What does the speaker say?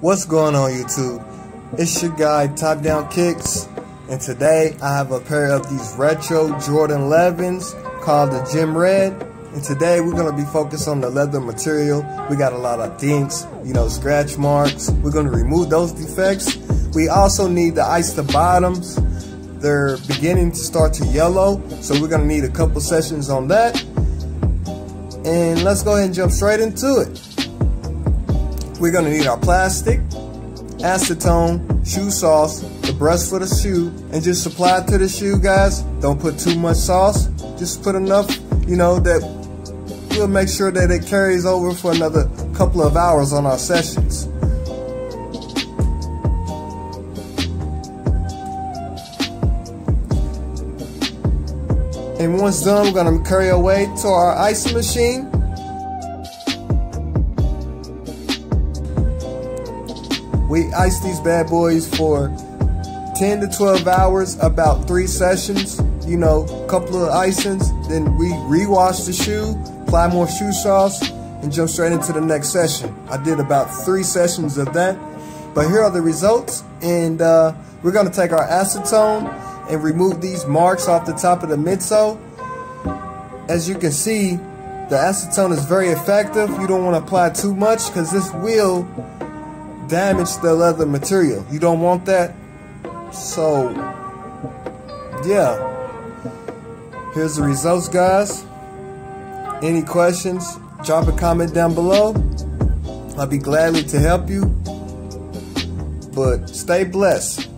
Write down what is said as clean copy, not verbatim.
What's going on, YouTube? It's your guy Top Down Kicks, and today I have a pair of these retro Jordan 11s called the Gym Red. And today we're going to be focused on the leather material. We got a lot of dinks, scratch marks. We're going to remove those defects. We also need to ice the bottoms. They're beginning to start to yellow, so we're going to need a couple sessions on that. And let's go ahead and jump straight into it. We're going to need our plastic, acetone, shoe sauce, the brush for the shoe, and just apply it to the shoe, guys. Don't put too much sauce. Just put enough, that we'll make sure that it carries over for another couple of hours on our sessions. And once done, we're going to carry away to our icing machine. We ice these bad boys for 10 to 12 hours, about 3 sessions, a couple of icings. Then we rewash the shoe, apply more shoe sauce, and jump straight into the next session. I did about 3 sessions of that. But here are the results. And we're going to take our acetone and remove these marks off the top of the midsole. As you can see, the acetone is very effective. You don't want to apply too much because this will damage the leather material. You don't want that. So yeah, here's the results, guys. Any questions, drop a comment down below. I'll be gladly to help you. But stay blessed.